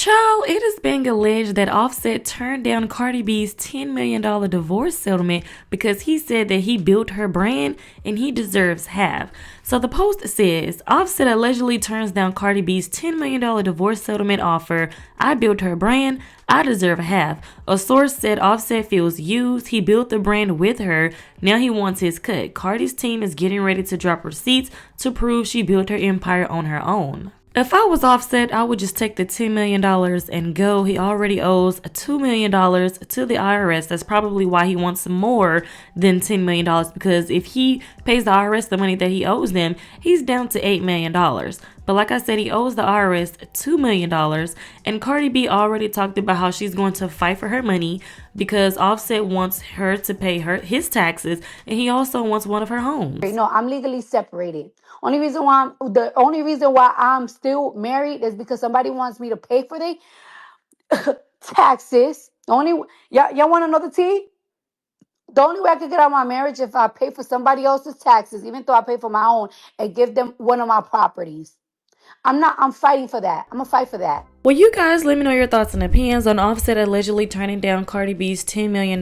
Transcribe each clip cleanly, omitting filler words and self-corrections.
Child, it is being alleged that Offset turned down Cardi B's $10 million divorce settlement because he said that he built her brand and he deserves half. So the post says, Offset allegedly turns down Cardi B's $10 million divorce settlement offer. I built her brand. I deserve half. A source said Offset feels used. He built the brand with her. Now he wants his cut. Cardi's team is getting ready to drop receipts to prove she built her empire on her own. If I was Offset, I would just take the $10 million and go. He already owes $2 million to the IRS. That's probably why he wants more than $10 million, because if he pays the IRS the money that he owes them, he's down to $8 million. But like I said, he owes the IRS $2 million. And Cardi B already talked about how she's going to fight for her money because Offset wants her to pay his taxes, and he also wants one of her homes. No, I'm legally separated. The only reason why I'm still married is because somebody wants me to pay for their taxes. Y'all want to know the tea? The only way I could get out of my marriage if I pay for somebody else's taxes, even though I pay for my own, and give them one of my properties. I'm fighting for that. I'm gonna fight for that. Well, you guys let me know your thoughts and opinions on Offset allegedly turning down Cardi B's $10 million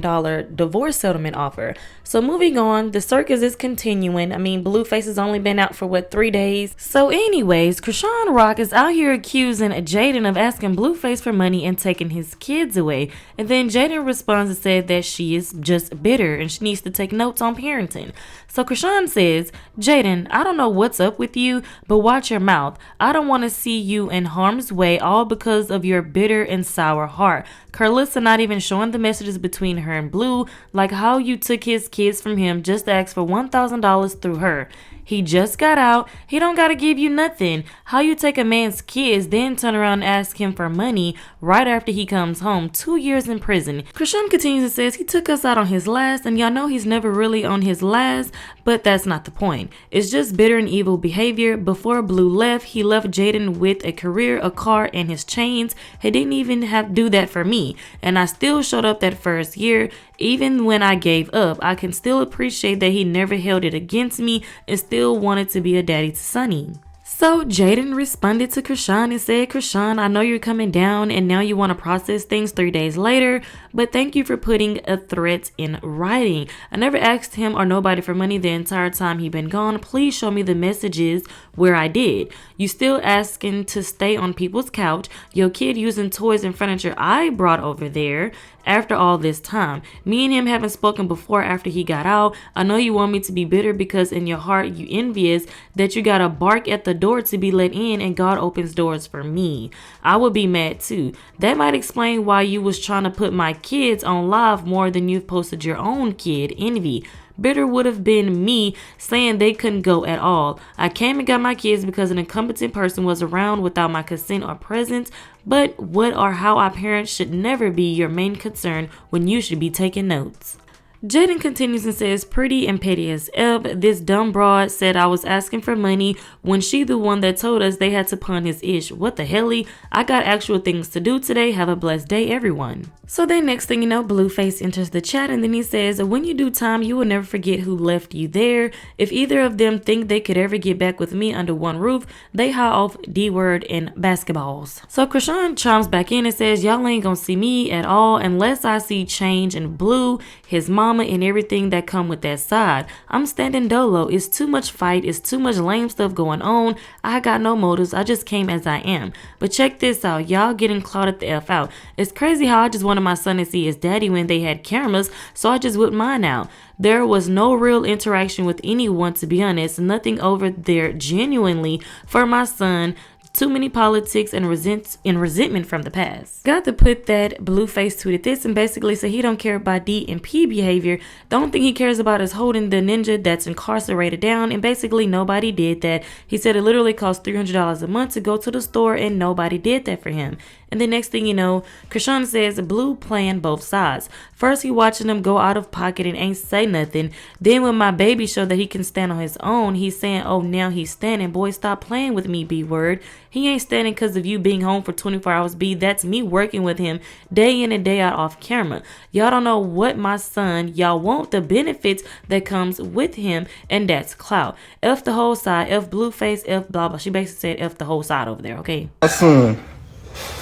divorce settlement offer. So moving on, the circus is continuing. I mean, Blueface has only been out for 3 days. So anyways, chriseanrock is out here accusing Jaidyn of asking Blueface for money and taking his kids away. And then Jaidyn responds and said that she is just bitter and she needs to take notes on parenting. So Chrisean says, Jaidyn, I don't know what's up with you, but watch your mouth. I don't want to see you in harm's way all because of your bitter and sour heart. Carlissa not even showing the messages between her and Blue, like how you took his kids from him just to ask for $1,000 through her. He just got out. He don't gotta give you nothing. How you take a man's kids, then turn around and ask him for money right after he comes home. 2 years in prison. Chrisean continues and says he took us out on his last, and y'all know he's never really on his last, but that's not the point. It's just bitter and evil behavior. Before Blue left, he left Jaidyn with a career, a car, and his chains. He didn't even have to do that for me, and I still showed up that first year. Even when I gave up, I can still appreciate that he never held it against me and still wanted to be a daddy to Sonny. So Jaidyn responded to Chrisean and said, Chrisean, I know you're coming down and now you want to process things 3 days later, but thank you for putting a threat in writing. I never asked him or nobody for money the entire time he been gone. Please show me the messages where I did. You still asking to stay on people's couch. Your kid using toys and furniture I brought over there. After all this time, me and him haven't spoken before after he got out. I know you want me to be bitter because in your heart you envious that you gotta bark at the door to be let in and God opens doors for me. I would be mad too. That might explain why you was trying to put my kids on live more than you've posted your own kid, Envy. Bitter would have been me saying they couldn't go at all. I came and got my kids because an incompetent person was around without my consent or presence, but what or how I parent should never be your main concern when you should be taking notes. Jaidyn continues and says, pretty and petty as F. This dumb broad said I was asking for money when she the one that told us they had to pawn his ish. What the helly? I got actual things to do today. Have a blessed day, everyone. So then next thing you know, Blueface enters the chat and then he says, when you do time, you will never forget who left you there. If either of them think they could ever get back with me under one roof, they high off D-word and basketballs. So Chrisean chimes back in and says, y'all ain't gonna see me at all unless I see change in Blue, his mama, and everything that come with that side. I'm standing dolo. It's too much fight. It's too much lame stuff going on. I got no motives. I just came as I am. But check this out. Y'all getting clouded the F out. It's crazy how I just wanted my son to see his daddy when they had cameras, so I just whipped mine out. There was no real interaction with anyone, to be honest. Nothing over there genuinely for my son. Too many politics and resentment from the past. Got to put that Blueface tweeted this and basically said he don't care about D and P behavior. The only thing he cares about is holding the ninja that's incarcerated down, and basically nobody did that. He said it literally costs $300 a month to go to the store and nobody did that for him. And the next thing you know, Chrisean says Blue playing both sides. First he watching them go out of pocket and ain't say nothing. Then when my baby showed that he can stand on his own, he's saying, oh, now he's standing. Boy, stop playing with me, B-word. He ain't standing because of you being home for 24 hours, B. That's me working with him day in and day out off camera. Y'all don't know what my son, y'all want the benefits that comes with him, and that's clout. F the whole side, F Blueface, F blah blah. She basically said F the whole side over there, okay? My son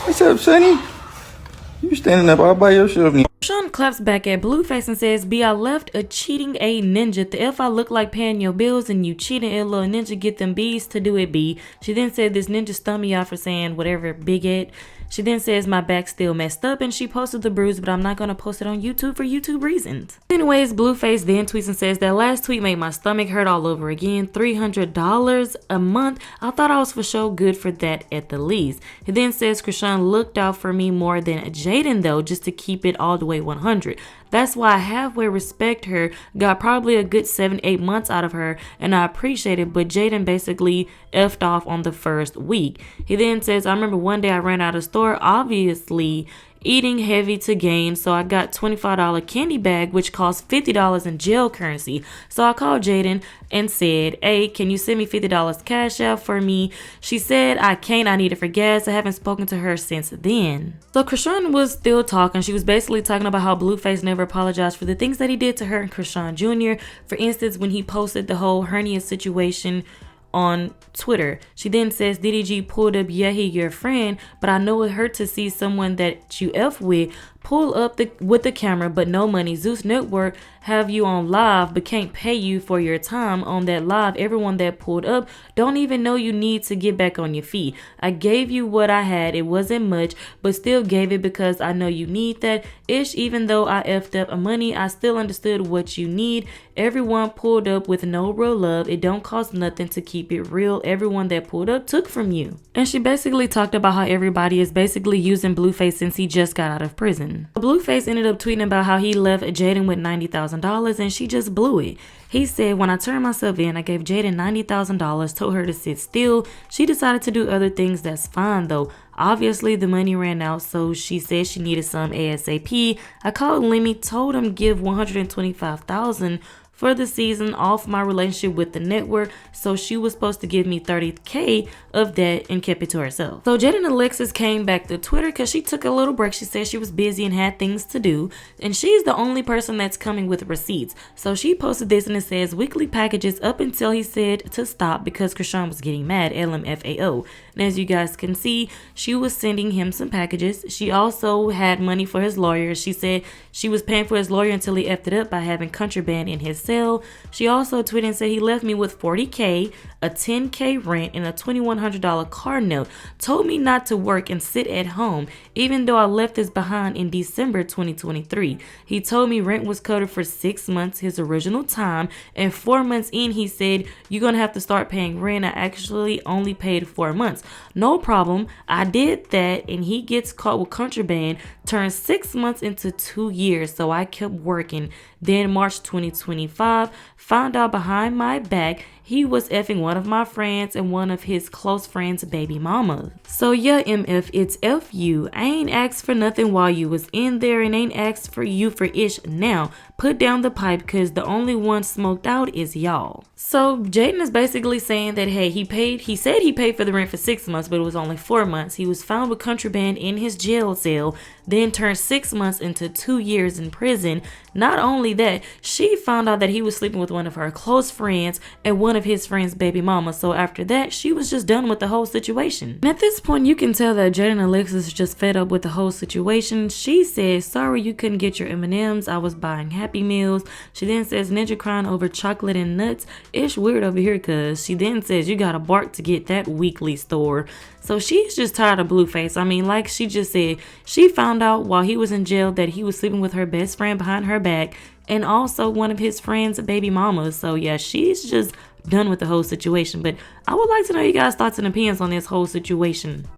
What's up, Sonny? You standing up all by yourself. Sean claps back at Blueface and says, B, I left a cheating A ninja. The F I look like paying your bills and you cheating a little ninja, get them B's to do it, B. She then said this ninja stunned me out for saying whatever, big it. She then says my back's still messed up and she posted the bruise, but I'm not going to post it on YouTube for YouTube reasons. Anyways, Blueface then tweets and says that last tweet made my stomach hurt all over again. $300 a month. I thought I was for sure good for that at the least. He then says Chrisean looked out for me more than Jaidyn though, just to keep it all the way 100. That's why I halfway respect her, got probably a good 7-8 months out of her, and I appreciate it, but Jaidyn basically effed off on the first week. He then says, I remember one day I ran out of store, obviously eating heavy to gain, so I got $25 candy bag, which cost $50 in jail currency. So I called Jaidyn and said, hey, can you send me $50 cash out for me? She said, I can't, I need it for gas. I haven't spoken to her since then. So Chrisean was still talking. She was basically talking about how Blueface never apologized for the things that he did to her and Chrisean Jr. For instance, when he posted the whole hernia situation on Twitter. She then says DDG pulled up, yeah, he your friend, but I know it hurt to see someone that you F with pull up with the camera but no money. Zeus Network have you on live but can't pay you for your time on that live. Everyone that pulled up don't even know you need to get back on your feet. I gave you what I had. It wasn't much, but still gave it because I know you need that ish. Even though I effed up money, I still understood what you need. Everyone pulled up with no real love. It don't cost nothing to keep it real. Everyone that pulled up took from you. And she basically talked about how everybody is basically using Blueface since he just got out of prison. Blueface ended up tweeting about how he left Jaidyn with $90,000 and she just blew it. He said, when I turned myself in, I gave Jaidyn $90,000, told her to sit still. She decided to do other things. That's fine though. Obviously the money ran out, so she said she needed some ASAP. I called Lemmy, told him give $125,000 for the season off my relationship with the network, so she was supposed to give me $30K of that and kept it to herself. So Jaidyn Alexis came back to Twitter because she took a little break. She said she was busy and had things to do, and she's the only person that's coming with receipts. So she posted this and it says weekly packages up until he said to stop because Chrisean was getting mad, LMFAO. And as you guys can see, she was sending him some packages. She also had money for his lawyer. She said she was paying for his lawyer until he effed it up by having contraband in his cell. She also tweeted and said he left me with $40K, a $10K rent, and a $2,100 car note. Told me not to work and sit at home, even though I left this behind in December 2023. He told me rent was covered for 6 months, his original time, and 4 months in he said, you're gonna have to start paying rent. I actually only paid 4 months. No problem. I did that, and he gets caught with contraband, turned 6 months into 2 years, so I kept working. Then March 2025, found out behind my back he was effing one of my friends and one of his close friends' baby mama. So yeah, MF, it's F you. I ain't asked for nothing while you was in there and ain't asked for you for ish now. Put down the pipe cause the only one smoked out is y'all. So Jaidyn is basically saying that, hey, he said he paid for the rent for 6 months, but it was only 4 months. He was found with contraband in his jail cell, then turned 6 months into 2 years in prison. Not only that, she found out that he was sleeping with one of her close friends and one of his friend's baby mama. So after that, she was just done with the whole situation. And at this point, you can tell that Jaidyn Alexis is just fed up with the whole situation. She says, sorry you couldn't get your M&Ms. I was buying Happy Meals. She then says, ninja crying over chocolate and nuts. It's weird over here cause she then says, you gotta bark to get that weekly store. So she's just tired of Blueface. I mean, like she just said, she found out while he was in jail that he was sleeping with her best friend behind her back and also one of his friend's baby mamas. So yeah, she's just done with the whole situation. But I would like to know you guys' thoughts and opinions on this whole situation.